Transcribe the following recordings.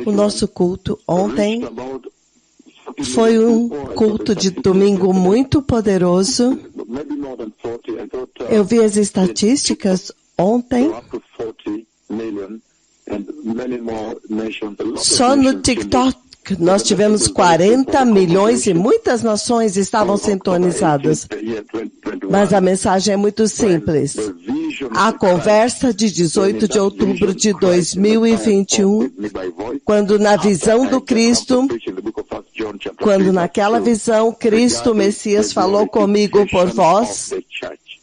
O nosso culto ontem foi um culto de domingo muito poderoso. Eu vi as estatísticas ontem. Só no TikTok nós tivemos 40 milhões e muitas nações estavam sintonizadas. Mas a mensagem é muito simples. A conversa de 18 de outubro de 2021, quando na visão do Cristo, quando naquela visão Cristo, Messias, falou comigo por voz,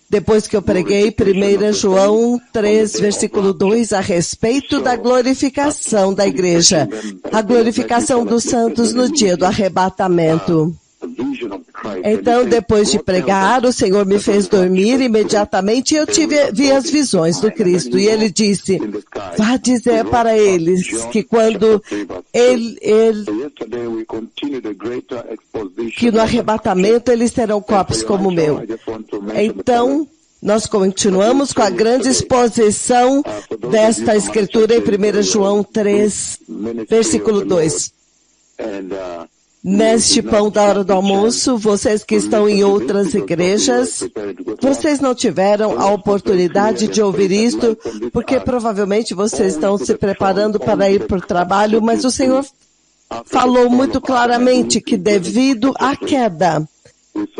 depois que eu preguei 1 João 3, versículo 2, a respeito da glorificação da igreja, a glorificação dos santos no dia do arrebatamento. Então, depois de pregar, o Senhor me fez dormir imediatamente e eu vi as visões do Cristo. E Ele disse, vá dizer para eles que quando que no arrebatamento eles terão corpos como o meu. Então, nós continuamos com a grande exposição desta escritura em 1 João 3, versículo 2. Neste pão da hora do almoço, vocês que estão em outras igrejas, vocês não tiveram a oportunidade de ouvir isto, porque provavelmente vocês estão se preparando para ir para o trabalho, mas o Senhor falou muito claramente que devido à queda,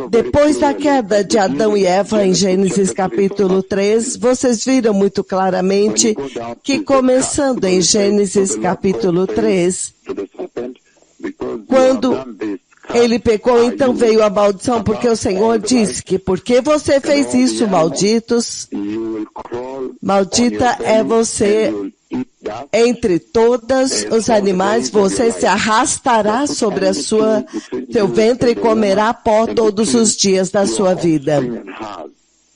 depois da queda de Adão e Eva em Gênesis capítulo 3, vocês viram muito claramente que começando em Gênesis capítulo 3, quando ele pecou, então veio a maldição, porque o Senhor disse que porque você fez isso, malditos, maldita é você entre todos os animais, você se arrastará sobre seu ventre e comerá pó todos os dias da sua vida.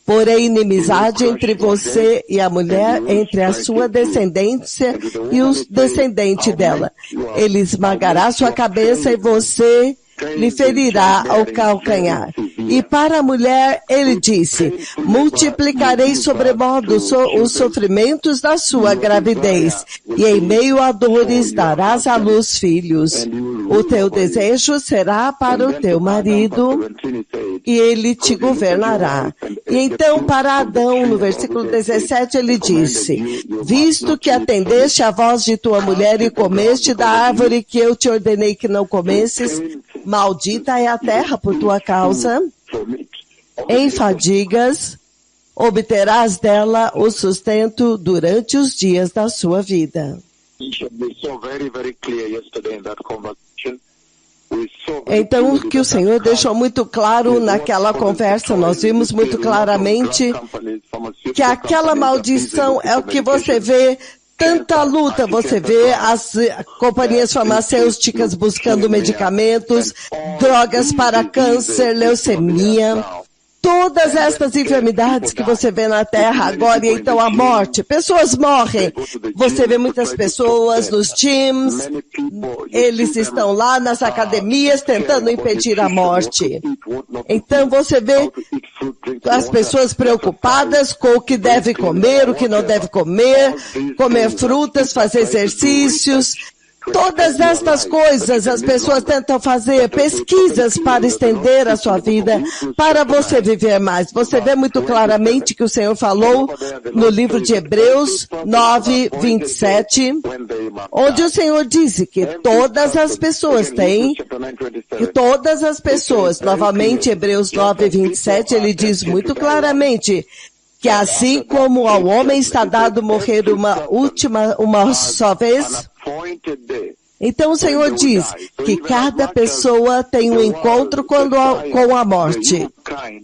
Porém, inimizade entre você e a mulher, entre a sua descendência e o descendente dela. Ele esmagará sua cabeça e você lhe ferirá ao calcanhar. E para a mulher, ele disse, multiplicarei sobremodo os sofrimentos da sua gravidez, e em meio a dores darás à luz filhos. O teu desejo será para o teu marido, e ele te governará. E então para Adão, no versículo 17, ele disse, visto que atendeste à voz de tua mulher e comeste da árvore que eu te ordenei que não comesses, maldita é a terra por tua causa, em fadigas obterás dela o sustento durante os dias da sua vida. Então, o que o Senhor deixou muito claro naquela conversa, nós vimos muito claramente que aquela maldição é o que você vê. Tanta luta, você vê as companhias farmacêuticas buscando medicamentos, drogas para câncer, leucemia, todas estas enfermidades que você vê na Terra agora, e então a morte. Pessoas morrem. Você vê muitas pessoas nos gyms, eles estão lá nas academias tentando impedir a morte. Então você vê as pessoas preocupadas com o que deve comer, o que não deve comer, comer frutas, fazer exercícios. Todas estas coisas as pessoas tentam fazer pesquisas para estender a sua vida, para você viver mais. Você vê muito claramente que o Senhor falou no livro de Hebreus 9, 27, onde o Senhor disse que todas as pessoas têm, que todas as pessoas, novamente Hebreus 9, 27, ele diz muito claramente, que assim como ao homem está dado morrer uma só vez, então o Senhor diz que cada pessoa tem um encontro com a morte.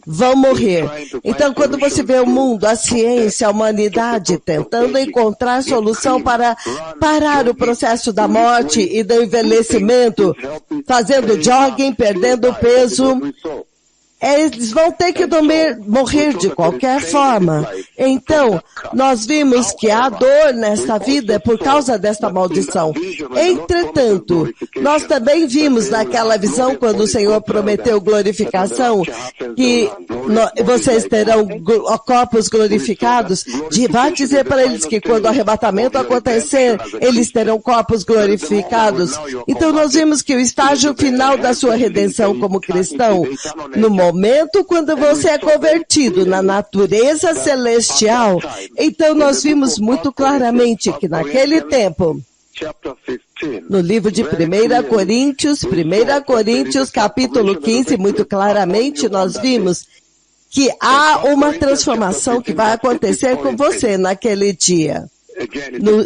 Vão morrer. Então quando você vê o mundo, a ciência, a humanidade tentando encontrar solução para parar o processo da morte e do envelhecimento, fazendo jogging, perdendo peso, eles vão ter que morrer de qualquer forma. Então, nós vimos que há dor nesta vida por causa desta maldição. Entretanto, nós também vimos naquela visão, quando o Senhor prometeu glorificação, que vocês terão corpos glorificados. Vai dizer para eles que quando o arrebatamento acontecer, eles terão corpos glorificados. Então, nós vimos que o estágio final da sua redenção como cristão, no momento quando você é convertido na natureza celestial, então nós vimos muito claramente que naquele tempo, no livro de 1 Coríntios, capítulo 15, muito claramente nós vimos que há uma transformação que vai acontecer com você naquele dia.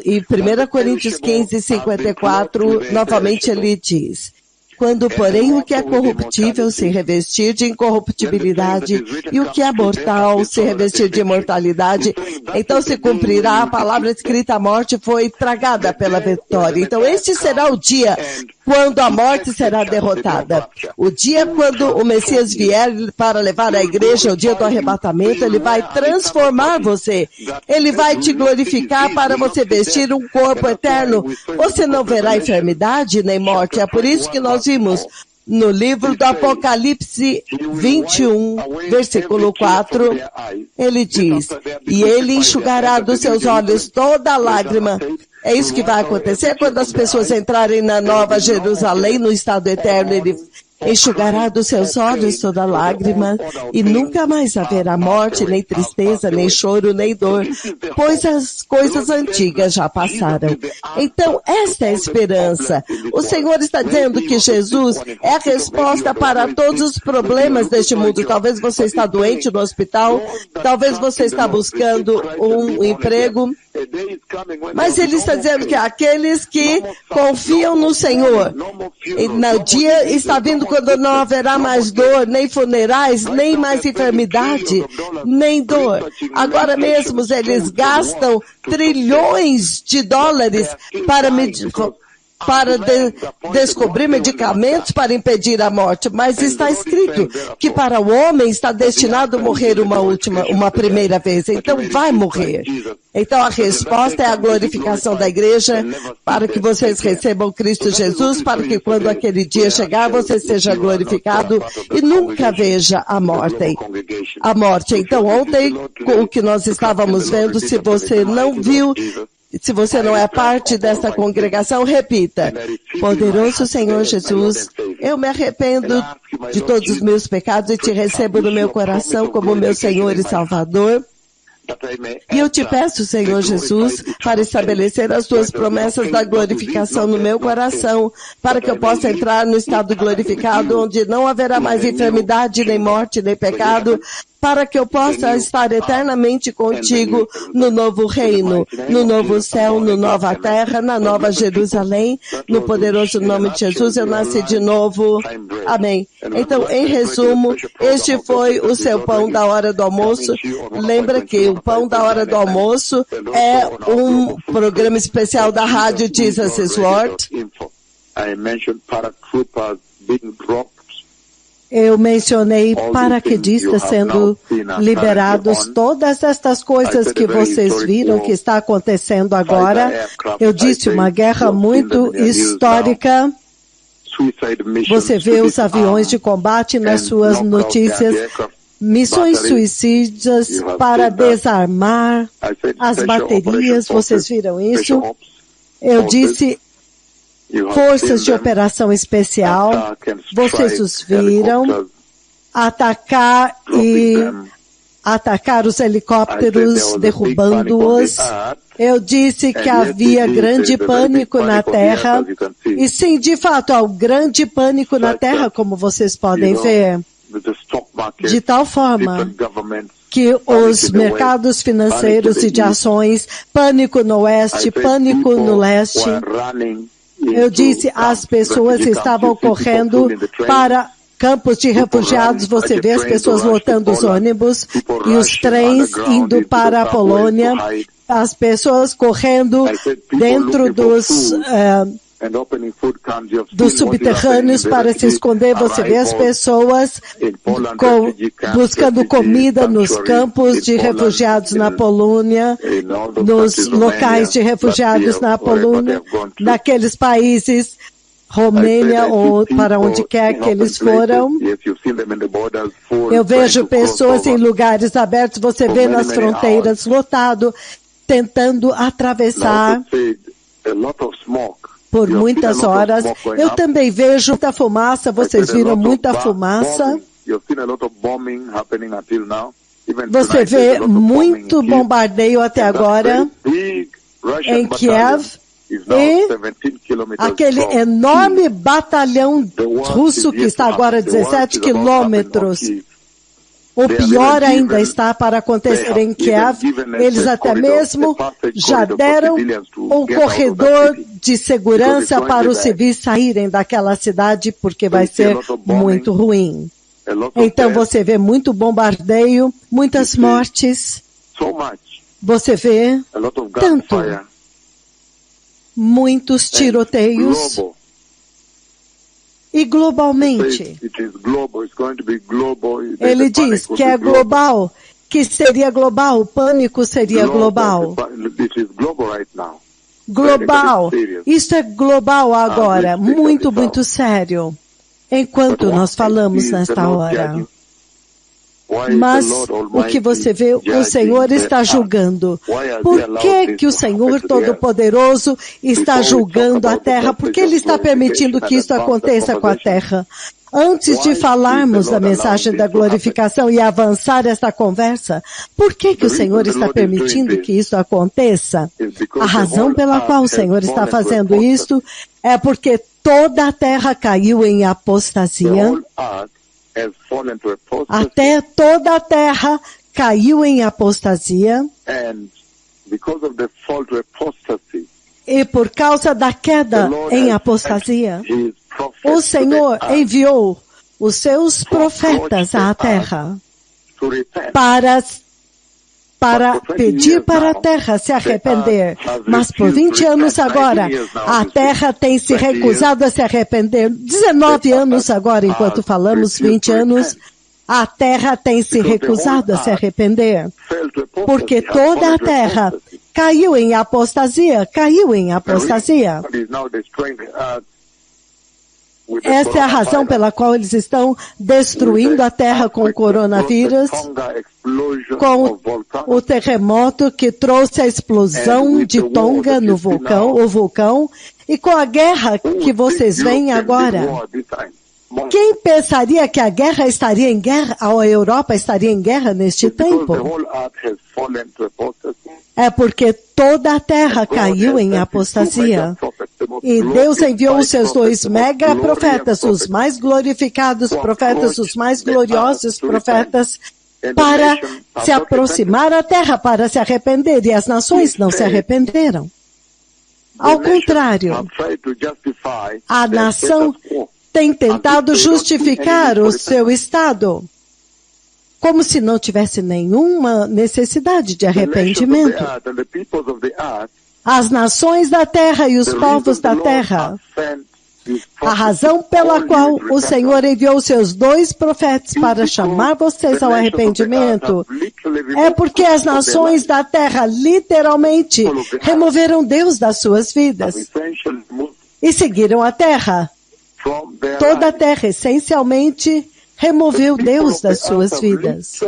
Em 1 Coríntios 15, 54, novamente ele diz: quando, porém, o que é corruptível se revestir de incorruptibilidade e o que é mortal se revestir de imortalidade, então se cumprirá a palavra escrita: a morte foi tragada pela vitória. Então este será o dia quando a morte será derrotada. O dia quando o Messias vier para levar a igreja, o dia do arrebatamento, ele vai transformar você. Ele vai te glorificar para você vestir um corpo eterno. Você não verá enfermidade nem morte. É por isso que nós vimos no livro do Apocalipse 21, versículo 4, ele diz: e ele enxugará dos seus olhos toda lágrima. É isso que vai acontecer quando as pessoas entrarem na Nova Jerusalém, no estado eterno. Ele enxugará dos seus olhos toda lágrima, e nunca mais haverá morte, nem tristeza, nem choro, nem dor, pois as coisas antigas já passaram. Então, esta é a esperança. O Senhor está dizendo que Jesus é a resposta para todos os problemas deste mundo. Talvez você está doente no hospital, talvez você está buscando um emprego, mas ele está dizendo que aqueles que confiam no Senhor, no dia está vindo quando não haverá mais dor, nem funerais, nem mais enfermidade, nem dor. Agora mesmo eles gastam trilhões de dólares para descobrir medicamentos para impedir a morte, mas está escrito que para o homem está destinado a morrer uma primeira vez, então vai morrer. Então a resposta é a glorificação da igreja, para que vocês recebam Cristo Jesus, para que quando aquele dia chegar, você seja glorificado e nunca veja a morte. Então ontem, o que nós estávamos vendo, se você não viu, se você não é parte desta congregação, repita: poderoso Senhor Jesus, eu me arrependo de todos os meus pecados e te recebo no meu coração como meu Senhor e Salvador. E eu te peço, Senhor Jesus, para estabelecer as tuas promessas da glorificação no meu coração, para que eu possa entrar no estado glorificado, onde não haverá mais enfermidade, nem morte, nem pecado, para que eu possa estar eternamente contigo no novo reino, no novo céu, no nova terra, na nova Jerusalém, no poderoso nome de Jesus, eu nasci de novo. Amém. Então, em resumo, este foi o seu pão da hora do almoço. Lembra que o pão da hora do almoço é um programa especial da rádio Jesus is Lord. Eu mencionei paraquedistas sendo liberados, todas estas coisas que vocês viram que está acontecendo agora. Eu disse uma guerra muito histórica. Você vê os aviões de combate nas suas notícias, missões suicidas para desarmar as baterias, vocês viram isso? Eu disse forças de operação especial, vocês os viram, atacar os helicópteros, derrubando-os. Eu disse que havia grande pânico na Terra, e sim, de fato, há um grande pânico na Terra, como vocês podem ver, de tal forma que os mercados financeiros e de ações, pânico no oeste, pânico no leste. Eu disse, as pessoas estavam correndo para campos de refugiados, você vê as pessoas lotando os ônibus e os trens indo para a Polônia, as pessoas correndo dentro dos dos subterrâneos para se esconder. Você vê as pessoas buscando comida nos campos de refugiados na Polônia, nos locais de refugiados na Polônia, naqueles países, Romênia ou para onde quer que eles foram. Eu vejo pessoas em lugares abertos, você vê nas fronteiras lotado, tentando atravessar por muitas horas. Eu também vejo muita fumaça, vocês viram muita fumaça. Você vê muito bombardeio até agora em Kiev. E aquele enorme batalhão russo que está agora a 17 quilômetros. O pior ainda está para acontecer em Kiev. Eles até mesmo já deram um corredor de segurança para os civis saírem daquela cidade, porque vai ser muito ruim. Então você vê muito bombardeio, muitas mortes. Você vê tanto, muitos tiroteios. E globalmente, ele diz que é global, que seria global, o pânico seria global. Global, isso é global agora, muito, muito sério, enquanto nós falamos nesta hora. Mas o que você vê, o Senhor está julgando. Por que o Senhor Todo-Poderoso está julgando a terra? Por que Ele está permitindo que isso aconteça com a terra? Antes de falarmos da mensagem da glorificação e avançar esta conversa, por que o Senhor está permitindo que isso aconteça? A razão pela qual o Senhor está fazendo isso é porque toda a terra caiu em apostasia. Até toda a terra caiu em apostasia. E por causa da queda em apostasia, o Senhor enviou os seus profetas à terra para pedir para a terra se arrepender. Mas por 20 anos agora, a terra tem se recusado a se arrepender. 19 anos agora, enquanto falamos, 20 anos, a terra tem se recusado a se arrepender. Porque toda a terra caiu em apostasia, caiu em apostasia. Essa é a razão pela qual eles estão destruindo a terra com o coronavírus, com o terremoto que trouxe a explosão de Tonga no vulcão, o vulcão, e com a guerra que vocês veem agora. Quem pensaria que a guerra estaria em guerra, a Europa estaria em guerra neste tempo? É porque toda a terra caiu em apostasia. E Deus enviou os seus 2 mega profetas, os mais glorificados profetas, os mais gloriosos profetas, para se aproximar à terra, para se arrepender. E as nações não se arrependeram. Ao contrário, a nação tem tentado justificar o seu estado, como se não tivesse nenhuma necessidade de arrependimento. As nações da terra e os povos da terra. A razão pela qual o Senhor enviou seus 2 profetas para chamar vocês ao arrependimento é porque as nações da terra literalmente removeram Deus das suas vidas e seguiram a terra. Toda a terra essencialmente removeu Deus das suas vidas.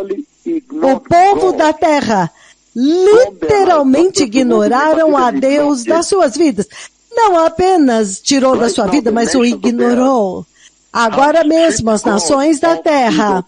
O povo da terra literalmente ignoraram a Deus das suas vidas. Não apenas tirou da sua vida, mas o ignorou. Agora mesmo as nações da terra,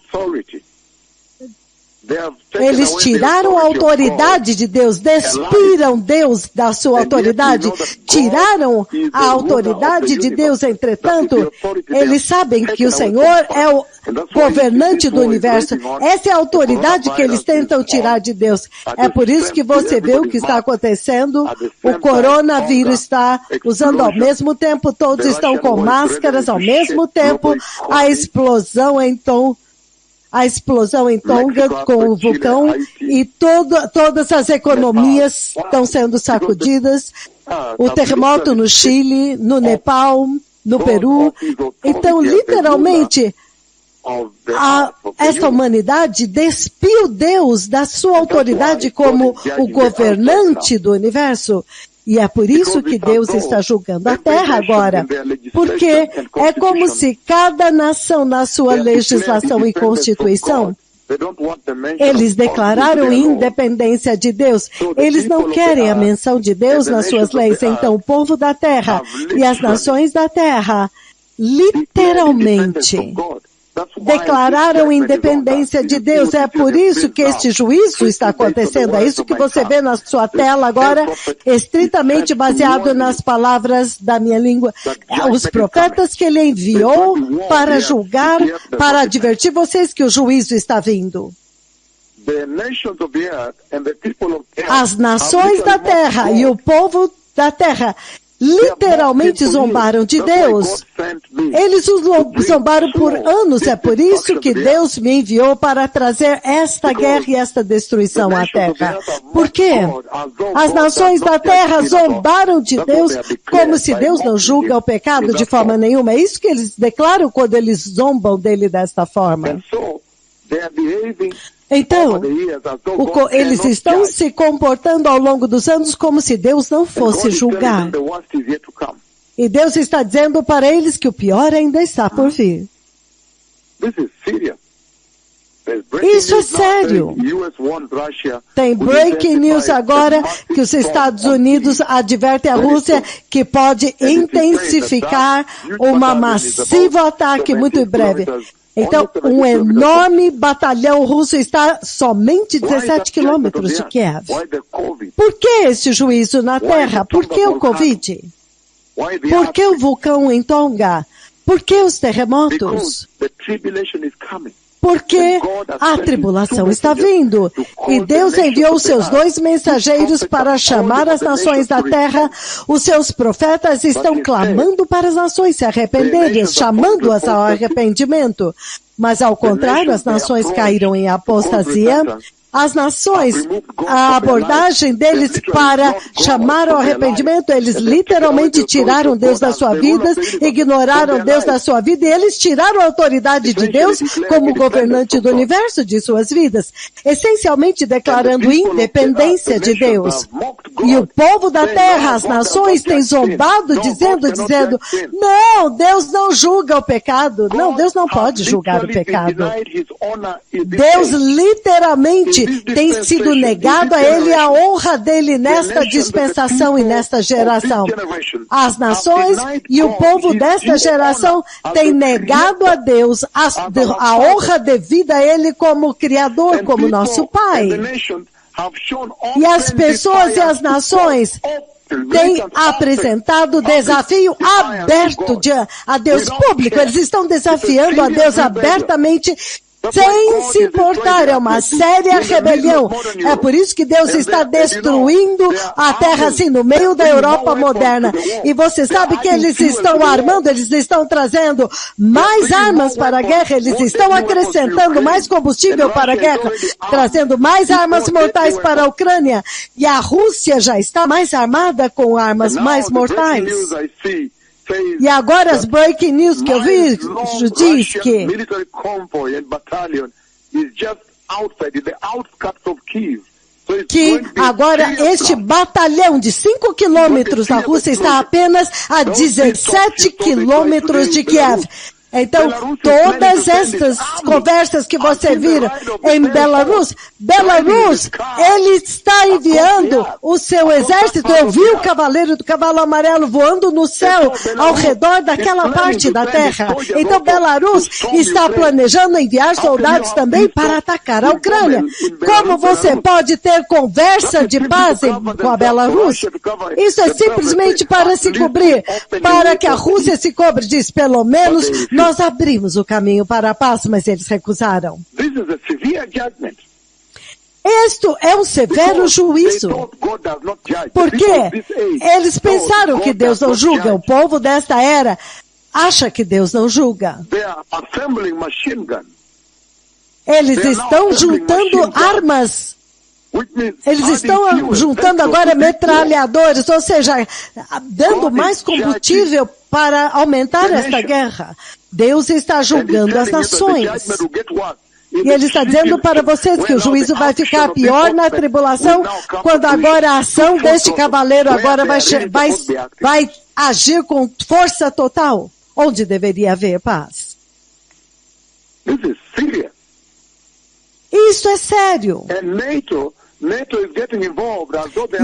eles tiraram a autoridade de Deus, despiram Deus da sua autoridade, tiraram a autoridade de Deus. Entretanto, eles sabem que o Senhor é o governante do universo. Essa é a autoridade que eles tentam tirar de Deus. É por isso que você vê o que está acontecendo. O coronavírus está usando ao mesmo tempo, todos estão com máscaras ao mesmo tempo, a explosão em Tonga com o vulcão e todas as economias estão sendo sacudidas. o terremoto no Chile, no Nepal, no Peru. Então, literalmente, esta humanidade despiu Deus da sua autoridade como o governante do universo. E é por isso que Deus está julgando a terra agora. Porque é como se cada nação, na sua legislação e constituição, eles declararam independência de Deus. Eles não querem a menção de Deus nas suas leis. Então, o povo da terra e as nações da terra, literalmente, declararam independência de Deus. É por isso que este juízo está acontecendo. É isso que você vê na sua tela agora, estritamente baseado nas palavras da minha língua. Os profetas que ele enviou para julgar, para advertir vocês que o juízo está vindo. As nações da terra e o povo da terra literalmente zombaram de Deus. Eles os zombaram por anos. É por isso que Deus me enviou para trazer esta guerra e esta destruição à terra. Por quê? As nações da terra zombaram de Deus como se Deus não julga o pecado de forma nenhuma. É isso que eles declaram quando eles zombam dele desta forma. Então, eles estão se comportando ao longo dos anos como se Deus não fosse julgar. E Deus está dizendo para eles que o pior ainda está por vir. Isso é sério. Tem breaking news agora que os Estados Unidos advertem a Rússia que pode intensificar um massivo ataque muito em breve. Então, um enorme batalhão russo está somente 17 quilômetros de Kiev. Por que esse juízo na Terra? Por que o Covid? Por que o vulcão em Tonga? Por que os terremotos? Porque a tribulação está vindo. E Deus enviou seus 2 mensageiros para chamar as nações da terra. Os seus profetas estão clamando para as nações se arrependerem, chamando-as ao arrependimento. Mas ao contrário, as nações caíram em apostasia. As nações, a abordagem deles para chamar ao arrependimento, eles literalmente tiraram Deus da sua vida, ignoraram Deus da sua vida e eles tiraram a autoridade de Deus como governante do universo de suas vidas, essencialmente declarando independência de Deus. E o povo da terra, as nações, têm zombado, dizendo, não, Deus não julga o pecado. Não, Deus não pode julgar o pecado. Deus literalmente tem sido negado a ele a honra dele nesta dispensação e nesta geração. As nações e o povo desta geração têm negado a Deus a honra devida a ele como Criador, como nosso Pai. E as pessoas e as nações têm apresentado desafio aberto a Deus público. Eles estão desafiando a Deus abertamente, sem se importar. É uma séria rebelião. É por isso que Deus está destruindo a terra assim no meio da Europa moderna. E você sabe que eles estão armando, eles estão trazendo mais armas para a guerra, eles estão acrescentando mais combustível para a guerra, trazendo mais armas mortais para a Ucrânia. E a Rússia já está mais armada com armas mais mortais. E agora as breaking news que eu vi diz que agora este batalhão de 5 quilômetros da Rússia está apenas a 17 quilômetros de Kiev. Então, todas estas conversas que você vira em Belarus, ele está enviando o seu exército. Eu vi o cavaleiro do cavalo amarelo voando no céu ao redor daquela parte da terra. Então, Belarus está planejando enviar soldados também para atacar a Ucrânia. Como você pode ter conversa de paz com a Belarus? Isso é simplesmente para se cobrir, para que a Rússia se cobre. Diz, pelo menos nós abrimos o caminho para a paz, mas eles recusaram. Isto é um severo juízo. Porque eles pensaram que Deus não julga. O povo desta era acha que Deus não julga. Eles estão juntando armas Eles estão juntando agora metralhadores, ou seja, dando mais combustível para aumentar esta guerra. Deus está julgando as nações. E Ele está dizendo para vocês que o juízo vai ficar pior na tribulação, quando agora a ação deste cavaleiro agora vai agir com força total, onde deveria haver paz. Isso é sério.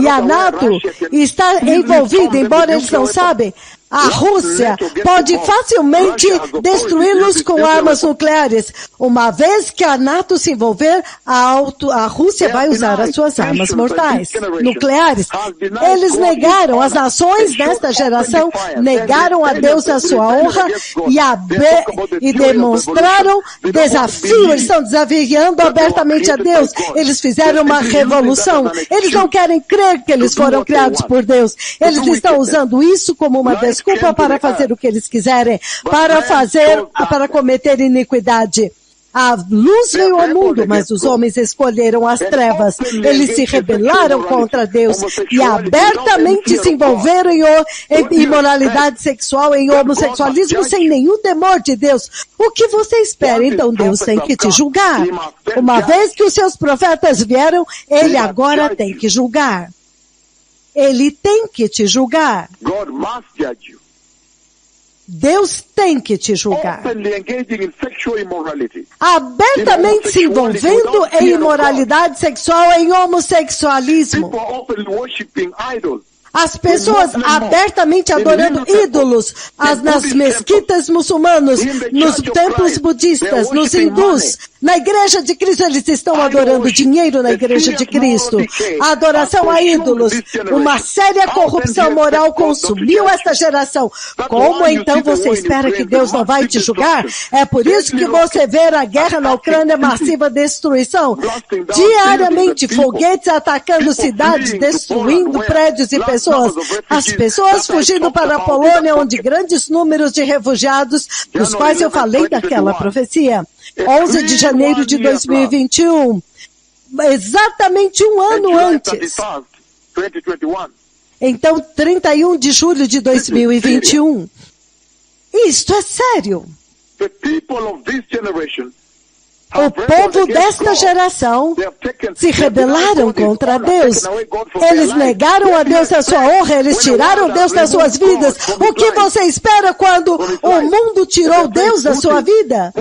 E a NATO está envolvida, embora eles não sabem. A Rússia pode facilmente destruí-los com armas nucleares. Uma vez que a NATO se envolver, a Rússia vai usar as suas armas mortais, nucleares. Eles negaram, as nações desta geração negaram a Deus a sua honra e demonstraram desafio. Eles estão desafiando abertamente a Deus. Eles fizeram uma revolução. Eles não querem crer que eles foram criados por Deus. Eles estão usando isso como uma desculpa para fazer o que eles quiserem, para cometer iniquidade. A luz veio ao mundo, mas os homens escolheram as trevas. Eles se rebelaram contra Deus e abertamente se envolveram em imoralidade sexual, em homossexualismo, sem nenhum temor de Deus. O que você espera? Então Deus tem que te julgar. Uma vez que os seus profetas vieram, Ele agora tem que julgar. Ele tem que te julgar. Deus tem que te julgar. Abertamente se envolvendo em imoralidade sexual, em homossexualismo. As pessoas abertamente adorando ídolos nas mesquitas muçulmanas, nos templos budistas, nos hindus. Na igreja de Cristo eles estão adorando dinheiro na igreja de Cristo. A adoração a ídolos, uma séria corrupção moral consumiu esta geração. Como então você espera que Deus não vai te julgar? É por isso que você vê a guerra na Ucrânia, massiva destruição. Diariamente, foguetes atacando cidades, destruindo prédios e pessoas. As pessoas fugindo para a Polônia, onde grandes números de refugiados, dos quais eu falei daquela profecia. 11 de janeiro de 2021, exatamente um ano antes. Então, 31 de julho de 2021. Isto é sério. O povo desta geração se rebelaram contra Deus. Eles negaram a Deus a sua honra, eles tiraram Deus das suas vidas. O que você espera quando o mundo tirou Deus da sua vida?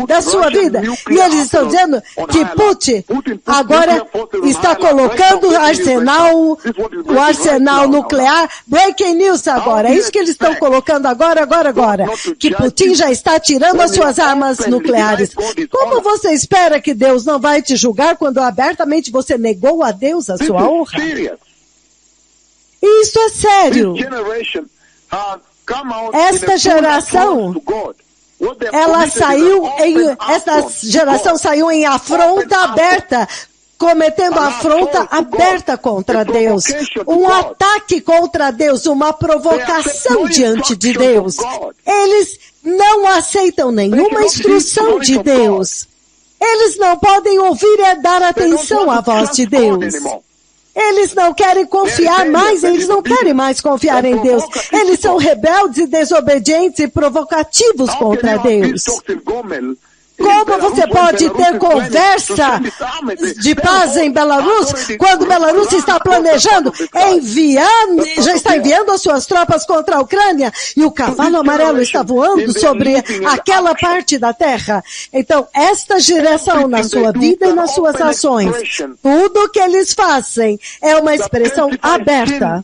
E eles estão dizendo que Putin agora está colocando o arsenal nuclear. Breaking news agora. É isso que eles estão colocando agora. Que Putin já está tirando as suas armas nucleares. Como você espera que Deus não vai te julgar quando abertamente você negou a Deus a sua honra? Isso é sério. Esta geração saiu em afronta aberta, cometendo afronta aberta contra Deus, um ataque contra Deus, uma provocação diante de Deus. Eles não aceitam nenhuma instrução de Deus. Eles não podem ouvir e dar atenção à voz de Deus. Eles não querem confiar mais, eles não querem mais confiar em Deus. Eles são rebeldes e desobedientes e provocativos contra Deus. Como você pode ter conversa de paz em Belarus quando Belarus está planejando já está enviando as suas tropas contra a Ucrânia e o cavalo amarelo está voando sobre aquela parte da terra? Então, esta geração na sua vida e nas suas ações, tudo o que eles fazem é uma expressão aberta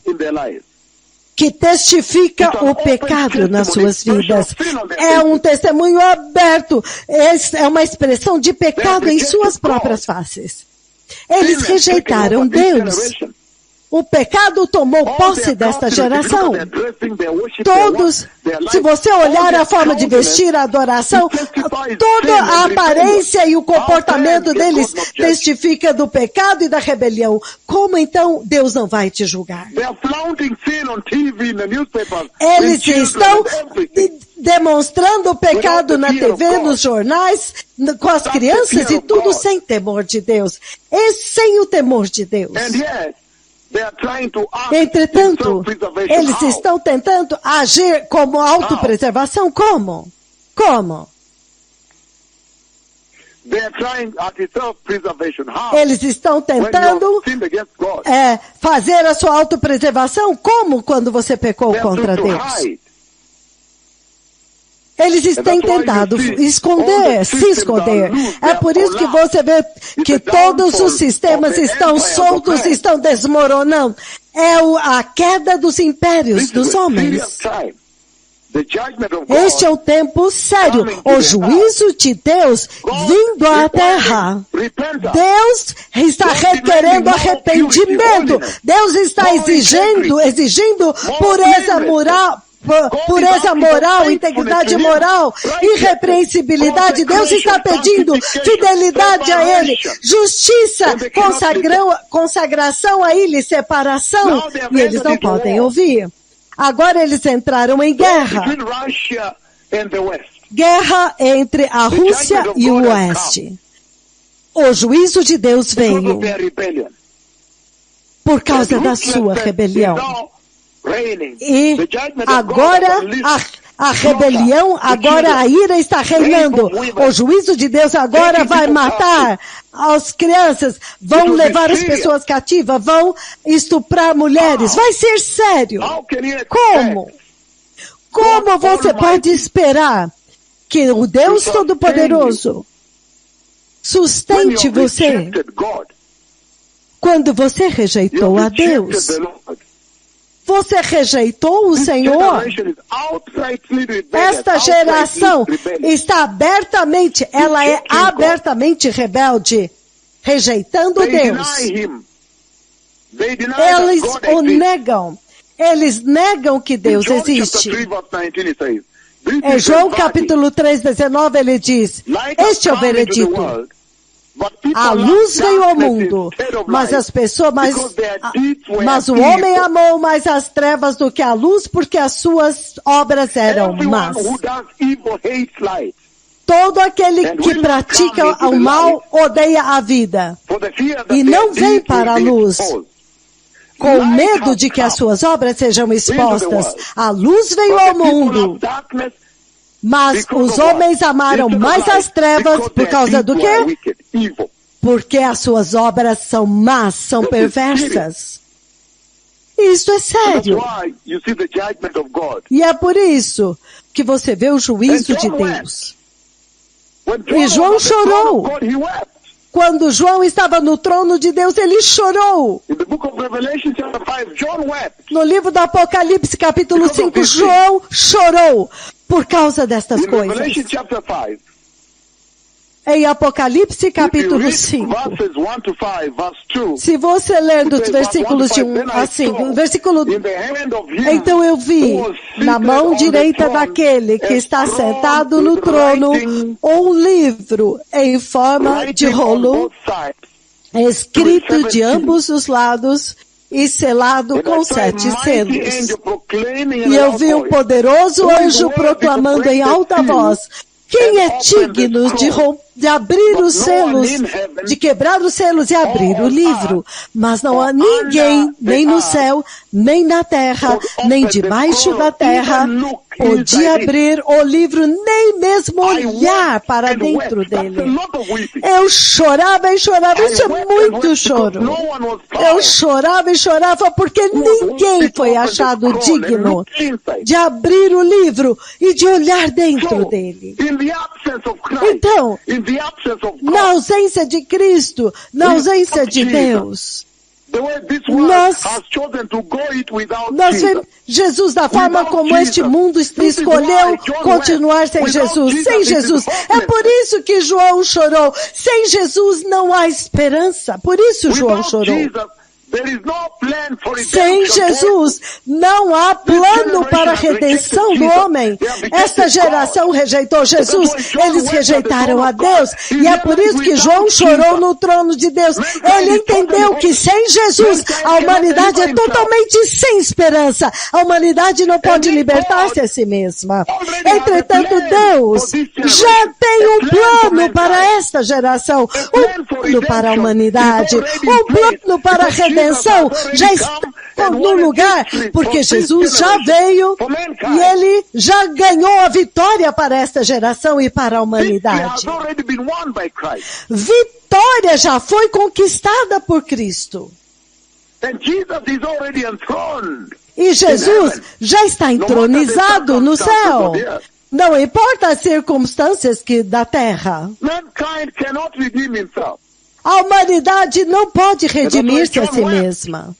que testifica o pecado nas suas vidas. É um testemunho aberto. É uma expressão de pecado em suas próprias faces. Eles rejeitaram Deus. O pecado tomou posse desta geração. Todos, se você olhar a forma de vestir, a adoração, toda a aparência e o comportamento deles testifica do pecado e da rebelião. Como então Deus não vai te julgar? Eles estão demonstrando o pecado na TV, nos jornais, com as crianças e tudo sem temor de Deus. E sem o temor de Deus. Entretanto, eles estão tentando agir como autopreservação. Como? Como? Eles estão tentando fazer a sua autopreservação. Como quando você pecou contra Deus? Eles têm tentado esconder, se esconder. É por isso que você vê que todos os sistemas estão soltos, estão desmoronando. É a queda dos impérios dos homens. Este é o tempo sério, o juízo de Deus vindo à terra. Deus está requerendo arrependimento. Deus está exigindo pureza moral, integridade moral, irrepreensibilidade. Deus está pedindo fidelidade a Ele, justiça, consagração a Ele, separação. E eles não podem ouvir. Agora eles entraram em guerra. Guerra entre a Rússia e o Oeste. O juízo de Deus veio por causa da sua rebelião. E agora a rebelião, agora a ira está reinando. O juízo de Deus agora vai matar as crianças, vão levar as pessoas cativas, vão estuprar mulheres. Vai ser sério. Como? Como você pode esperar que o Deus Todo-Poderoso sustente você quando você rejeitou a Deus? Você rejeitou o Senhor? Esta geração está ela é abertamente rebelde, rejeitando Deus. Eles o negam. Eles negam que Deus existe. Em João capítulo 3:19 ele diz, este é o veredito. A luz veio ao mundo, mas as pessoas, mas o homem amou mais as trevas do que a luz, porque as suas obras eram más. Todo aquele que pratica o mal odeia a vida e não vem para a luz, com medo de que as suas obras sejam expostas. A luz veio ao mundo, mas os homens amaram mais as trevas por causa do quê? Porque as suas obras são más, são perversas. Isso é sério. E é por isso que você vê o juízo de Deus. E João chorou. Quando João estava no trono de Deus, ele chorou. No livro do Apocalipse, capítulo 5, João chorou por causa destas coisas. Em Apocalipse, capítulo 5. Se você ler dos versículos de 1 a 5, então eu vi na mão direita daquele que está sentado no trono um livro em forma de rolo, escrito de ambos os lados e selado com 7 selos. E eu vi um poderoso anjo proclamando em alta voz, quem é digno de abrir os selos, de quebrar os selos e abrir o livro? Mas não há ninguém, nem no céu, nem na terra, nem debaixo da terra, podia abrir o livro, nem mesmo olhar para dentro dele. Eu chorava e chorava, isso é muito choro. Eu chorava e chorava porque ninguém foi achado digno de abrir o livro e de olhar dentro dele. Então, na ausência de Cristo, na ausência de Deus, Jesus, da forma como este mundo escolheu continuar sem Jesus. Sem Jesus. É por isso que João chorou. Sem Jesus não há esperança. Por isso João chorou. Sem Jesus, não há plano para a redenção do homem. Esta geração rejeitou Jesus, eles rejeitaram a Deus, e é por isso que João chorou no trono de Deus. Ele entendeu que sem Jesus, a humanidade é totalmente sem esperança. A humanidade não pode libertar-se a si mesma. Entretanto, Deus já tem um plano para esta geração, um plano para a humanidade, um plano para a redenção. Já está no lugar, porque Jesus já veio e ele já ganhou a vitória para esta geração e para a humanidade. Vitória já foi conquistada por Cristo. E Jesus já está entronizado no céu. Não importa as circunstâncias da terra. A humanidade não pode redimir-se a si mesma.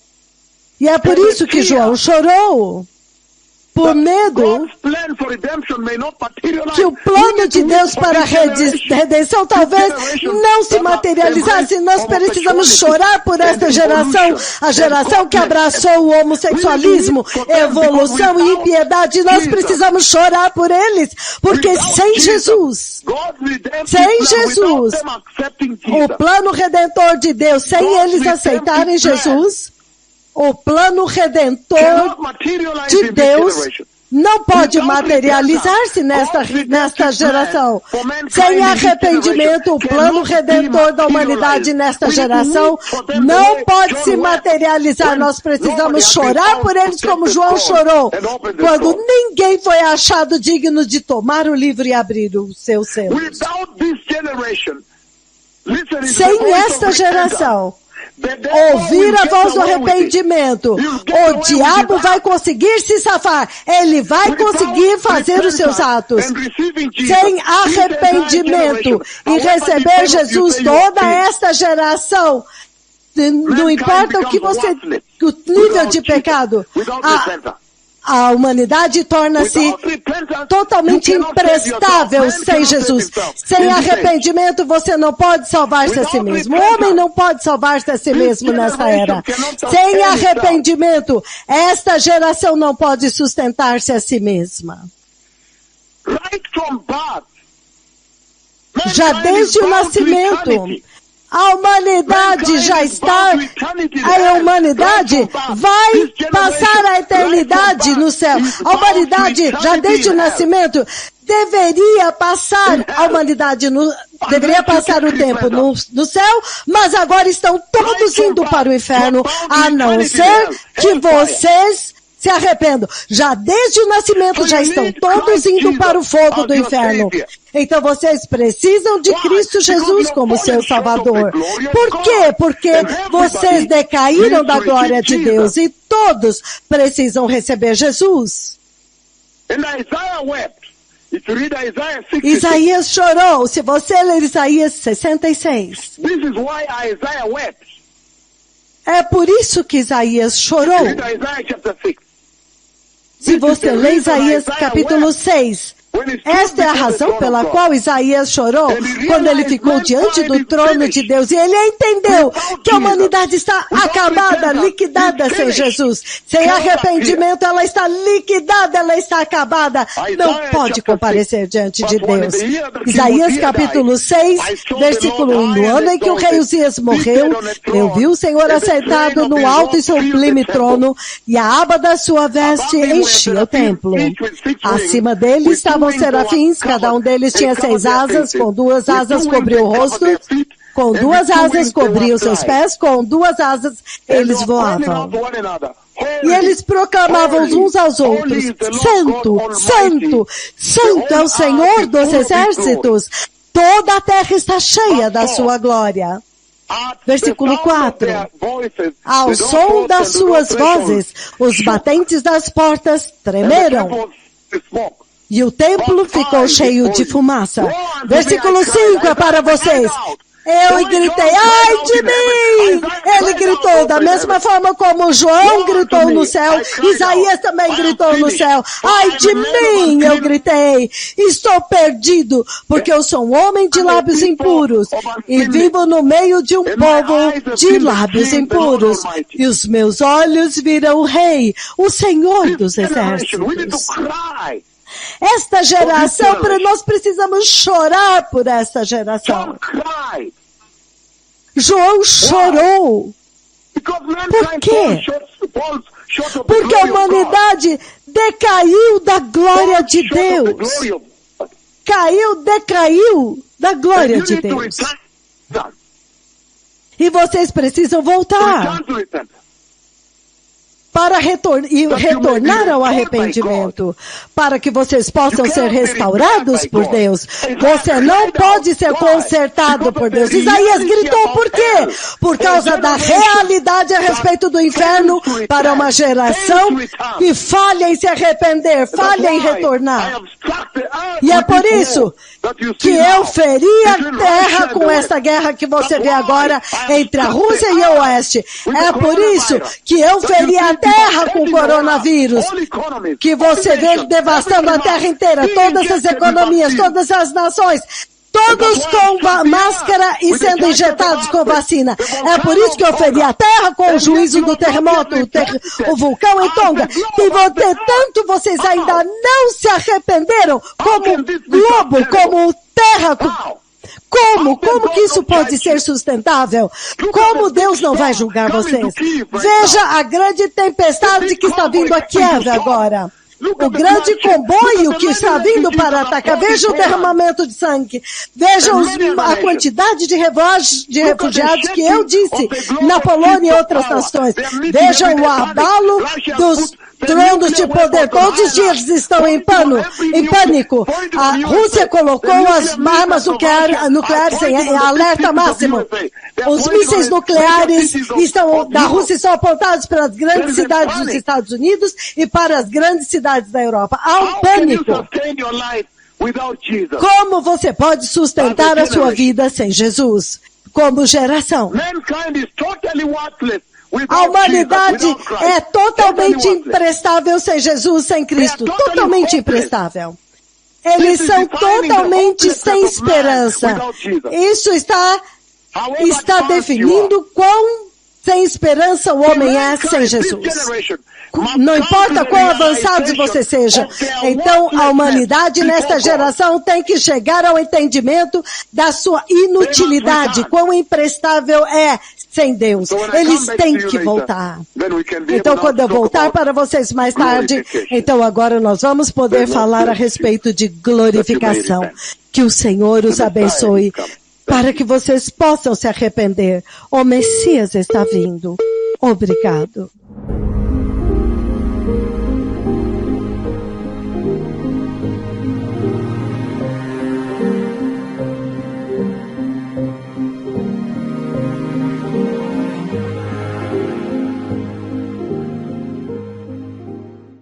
E é por isso que João chorou. Por medo que o plano de Deus para a redenção talvez não se materializasse. Nós precisamos chorar por esta geração, a geração que abraçou o homossexualismo, evolução e impiedade. Nós precisamos chorar por eles, porque sem Jesus, o plano redentor de Deus, sem eles aceitarem Jesus, o plano redentor de Deus não pode materializar-se nesta geração. Sem arrependimento, o plano redentor da humanidade nesta geração não pode se materializar. Nós precisamos chorar por eles como João chorou, quando ninguém foi achado digno de tomar o livro e abrir os seus selos. Sem esta geração, ouvir a voz do arrependimento, o diabo vai conseguir se safar, ele vai conseguir fazer os seus atos. Sem arrependimento e receber Jesus, toda esta geração, não importa o nível de pecado, a humanidade torna-se totalmente imprestável sem Jesus. Sem arrependimento, você não pode salvar-se a si mesmo. O homem não pode salvar-se a si mesmo nessa era. Sem arrependimento, esta geração não pode sustentar-se a si mesma. Já desde o nascimento, a humanidade já está, a humanidade vai passar a eternidade no céu. A humanidade, já desde o nascimento, deveria passar o tempo no céu, mas agora estão todos indo para o inferno, a não ser que vocês se arrependam. Já desde o nascimento já estão todos indo para o fogo do inferno. Então vocês precisam de Cristo Jesus como seu Salvador. Por quê? Porque vocês decaíram da glória de Deus e todos precisam receber Jesus. Isaías chorou. Se você ler Isaías 66. É por isso que Isaías chorou. Se você ler Isaías capítulo 6, esta é a razão pela qual Isaías chorou quando ele ficou diante do trono de Deus e ele entendeu que a humanidade está acabada, liquidada sem Jesus. Sem arrependimento, ela está liquidada, ela está acabada. Não pode comparecer diante de Deus. Isaías capítulo 6, versículo 1. No ano em que o rei Uzias morreu, eu vi o Senhor assentado no alto e sublime trono e a aba da sua veste enchia o templo. Acima dele estavam serafins, cada um deles tinha 6 asas, com 2 asas cobriu o rosto, com 2 asas cobriam seus pés, com 2 asas eles voavam. E eles proclamavam uns aos outros: Santo, Santo, Santo é o Senhor dos exércitos, toda a terra está cheia da sua glória. Versículo 4. Ao som das suas vozes, os batentes das portas tremeram. E o templo ficou cheio de fumaça. Versículo 5 é para vocês. Eu gritei, ai de mim! Ele gritou da mesma forma como João gritou no céu, Isaías também gritou no céu. Ai de mim! Eu gritei, estou perdido, porque eu sou um homem de lábios impuros e vivo no meio de um povo de lábios impuros. E os meus olhos viram o Rei, o Senhor dos Exércitos. Esta geração, nós precisamos chorar por esta geração. João chorou. Por quê? Porque a humanidade decaiu da glória de Deus. Decaiu da glória de Deus. E vocês precisam voltar para retornar ao arrependimento, para que vocês possam ser restaurados por Deus. Você não pode ser consertado por Deus. Isaías gritou por quê? Por causa da realidade a respeito do inferno para uma geração que falha em se arrepender, falha em retornar. E é por isso que eu feri a terra com essa guerra que você vê agora entre a Rússia e o Oeste. É por isso que eu feri a terra com o coronavírus, que você vê devastando a terra inteira, todas as economias, todas as nações, todos com máscara e sendo injetados com vacina. É por isso que eu feri a terra com o juízo do terremoto, o vulcão em Tonga. E tanto vocês ainda não se arrependeram como globo, como terra. Como que isso pode ser sustentável? Como Deus não vai julgar vocês? Veja a grande tempestade que está vindo a Kiev agora. O grande comboio que está vindo para atacar. Veja o derramamento de sangue. Veja a quantidade de refugiados que eu disse na Polônia e outras nações. Veja o abalo dos tronos de poder. Todos os dias estão em pânico. A Rússia colocou as armas nucleares em alerta máximo. Os mísseis nucleares da Rússia estão apontados para as grandes cidades dos Estados Unidos e para as grandes cidades da Europa. Há um pânico. Como você pode sustentar a sua vida sem Jesus? Como geração. A humanidade é totalmente imprestável sem Jesus, sem Cristo. Totalmente imprestável. Eles são totalmente sem esperança. Isso está definindo quão sem esperança o homem é sem Jesus. Não importa quão avançado você seja. Então, a humanidade nesta geração tem que chegar ao entendimento da sua inutilidade, quão imprestável é sem Deus. Eles têm que voltar. Então, quando eu voltar para vocês mais tarde, então agora nós vamos poder falar a respeito de glorificação. Que o Senhor os abençoe para que vocês possam se arrepender. O Messias está vindo. Obrigado.